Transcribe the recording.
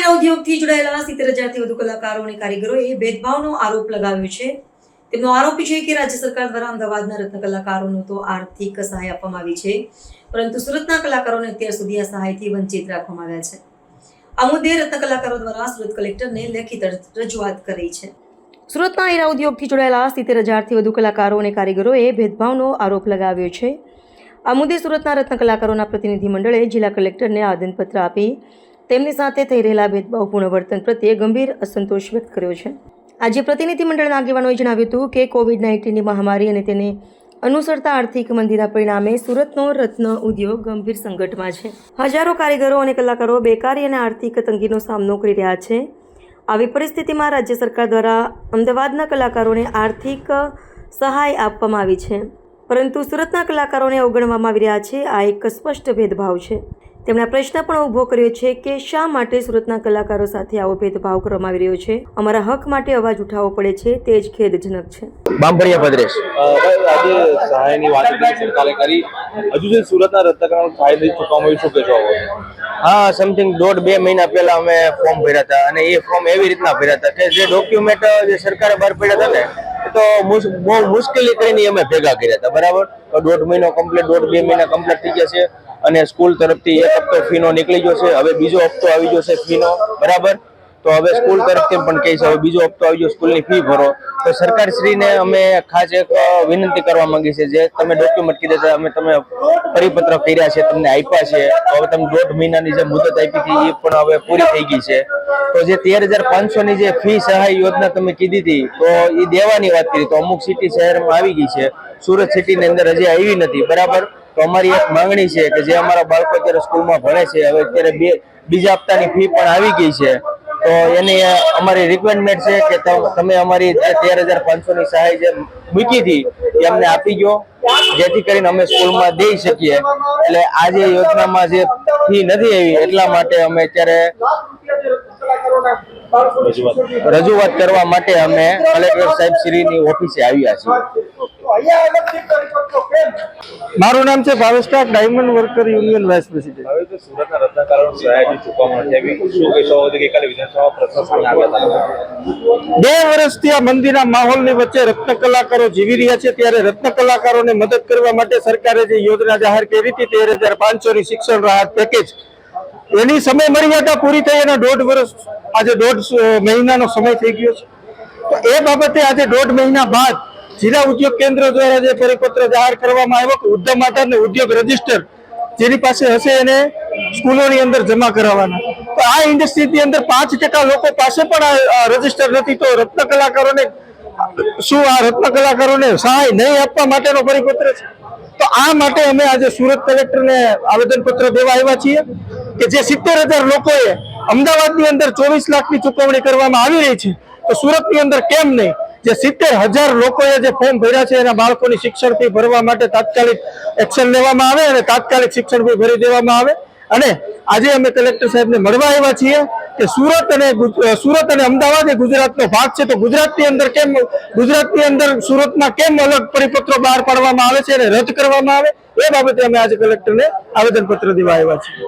હીરા ઉદ્યોગથી જોડાયેલા 70,000 થી વધુ કલાકારો અને કારીગરોએ ભેદભાવનો આરોપ લગાવ્યો છે। તેમનો આરોપ છે કે રાજ્ય સરકાર દ્વારા અમદાવાદના રત્ન કલાકારોને તો આર્થિક સહાય આપવામાં આવી છે, પરંતુ સુરતના કલાકારોને અત્યાર સુધી આ સહાયથી વંચિત રાખવામાં આવ્યા છે। આ મુદ્દે રત્ન કલાકારો દ્વારા સુરત કલેક્ટરને લેખિત રજૂઆત કરી છે। સુરતના હીરા ઉદ્યોગથી જોડાયેલા 70,000 થી વધુ કલાકારો અને કારીગરોએ ભેદભાવનો આરોપ લગાવ્યો છે। આ મુદ્દે સુરતના રત્ન કલાકારોના પ્રતિનિધિ મંડળે જિલ્લા કલેક્ટરને આવેદનપત્ર આપી તેમની સાથે થઈ રહેલા ભેદભાવપૂર્ણ વર્તન પ્રત્યે ગંભીર અસંતોષ વ્યક્ત કર્યો છે। આજે પ્રતિનિધિ મંડળના આગેવાનોએ જણાવ્યું હતું કે કોવિડ-19ની મહામારી અને તેને અનુસરતા આર્થિક મંદીના પરિણામે સુરતનો રત્ન ઉદ્યોગ ગંભીર સંકટમાં છે। હજારો કારીગરો અને કલાકારો બેકારી અને આર્થિક તંગીનો સામનો કરી રહ્યા છે। આવી પરિસ્થિતિમાં રાજ્ય સરકાર દ્વારા અમદાવાદના કલાકારોને આર્થિક સહાય આપવામાં આવી છે, પરંતુ સુરતના કલાકારોને અવગણવામાં આવી રહ્યા છે। આ એક સ્પષ્ટ ભેદભાવ છે। તેમણે પ્રશ્ન પણ ઊભો કર્યો છે કે શા માટે સુરતના કલાકારો સાથે આવો ભેદભાવ કરવામાં આવી રહ્યો છે। અમારા હક માટે અવાજ ઉઠાવવો પડે છે, તે જ ખેદજનક છે। બાંભણિયા ભદ્રેશ આજે સહાયની વાત સરકારે કરી, હજુ સુધી સુરતના રત્નકલાકારોને સહાય નથી ચૂકવવામાં આવી, શું કહેશો? હા, સમથિંગ 1.5-2 મહિના પહેલા અમે ફોર્મ ભર્યા હતા અને એ ફોર્મ એવી રીતના ભર્યા હતા કે જે ડોક્યુમેન્ટ જે સરકારે બહાર પડ્યા હતા ને એ તો બહુ મુશ્કેલી કરીને અમે ભેગા કર્યા હતા, બરાબર। તો 1.5 મહિનો કમ્પ્લીટ, 1.5-2 મહિના કમ્પ્લીટ થઈ ગયા છે અને સ્કૂલ તરફથી એક હપ્તો ફીનો નીકળી ગયો છે, હવે બીજો હપ્તો આવી ગયો છે ફીનો, બરાબર। તો હવે સ્કૂલ તરફથી પણ કહે છે હવે બીજો હપ્તો આવી ગયો, સ્કૂલની ફી ભરો। તો સરકારશ્રીને અમે ખાસ એક વિનંતી કરવા માંગી છે, જે તમે ડોક્યુમેન્ટ કીધા હતા અમે તમે પરિપત્ર કર્યા છે, તમને આપ્યા છે, તો હવે તમે 1.5 મહિનાની જે મુદત આપી હતી એ પણ હવે પૂરી થઈ ગઈ છે। તો જે 13,500 ની જે ફી સહાય યોજના તમે કીધી હતી તો એ દેવાની વાત કરી, તો અમુક સિટી શહેરમાં આવી ગઈ છે, સુરત સિટીની અંદર હજી આવી નથી, બરાબર। તો અમારી એક માંગણી છે કે જે અમારા બાળકો અત્યારે સ્કૂલમાં ભણે છે, હવે અત્યારે બીજા હપ્તાની ફી પણ આવી ગઈ છે, તો એની અમારી રિક્વાયરમેન્ટ છે કે તમે અમારી જે 13,500 ની સહાય જે મૂકી હતી એ અમને આપી ગયો, જેથી કરીને અમે સ્કૂલમાં દઈ શકીએ। એટલે આ જે યોજનામાં જે ફી નથી આવી એટલા માટે અમે અત્યારે રજૂઆત કરવા માટે અમે કલેક્ટર સાહેબ શ્રીની ઓફિસે આવ્યા છીએ। મારું નામ છે ભાવેશકા, diamond worker union vice president. હવે તો સુરતના રત્નકલાકારોને સહાય ચૂકવવામાં નથી આવી, શું કહેશો? ગઈકાલે વિધાનસભા પ્રશ્ન સામે આવ્યા હતા। 2 વર્ષથી આ મંદીના માહોલની વચ્ચે રત્ન કલાકારો જીવી રહ્યા છે, ત્યારે રત્ન કલાકારોને મદદ કરવા માટે સરકારે જે યોજના જાહેર કરી હતી 13,500 ની શિક્ષણ રાહત પેકેજ, એની સમય મર્યાદા પૂરી થઈ અને 1.5 વર્ષ આજે 1.5 મહિનાનો સમય થઈ ગયો છે। તો એ બાબતે આજે 1.5 મહિના બાદ જિલ્લા ઉદ્યોગ કેન્દ્ર દ્વારા જે પરિપત્ર જાહેર કરવામાં આવ્યો કે ઉદ્યમ આધાર અને ઉદ્યોગ રજીસ્ટર જેની પાસે હશે એને સ્કૂલોની અંદર જમા કરાવવાના। તો આ ઇન્ડસ્ટ્રીની અંદર 5% લોકો પાસે પણ આ રજીસ્ટર નથી, તો રત્ન કલાકારોને શું આ રત્ન કલાકારોને સહાય નહીં આપવા માટેનો પરિપત્ર છે? તો આ માટે અમે આજે સુરત કલેક્ટરને આવેદનપત્ર દેવા આવ્યા છીએ કે જે 70,000 લોકોએ અમદાવાદની અંદર 24 લાખની ચૂકવણી કરવામાં આવી રહી છે, તો સુરતની અંદર કેમ નહીં? જે 70,000 લોકોએ જે ફોર્મ ભર્યા છે એના બાળકોની શિક્ષણ ફી ભરવા માટે તાત્કાલિક એક્શન લેવામાં આવે અને તાત્કાલિક શિક્ષણ ફી ભરી દેવામાં આવે। અને આજે અમે કલેક્ટર સાહેબને મળવા આવ્યા છીએ કે સુરત અને અમદાવાદ એ ગુજરાતનો ભાગ છે, તો ગુજરાતની અંદર સુરતમાં કેમ અલગ પરિપત્રો બહાર પાડવામાં આવે છે અને રદ કરવામાં આવે, એ બાબતે અમે આજે કલેક્ટરને આવેદનપત્ર દેવા આવ્યા છીએ।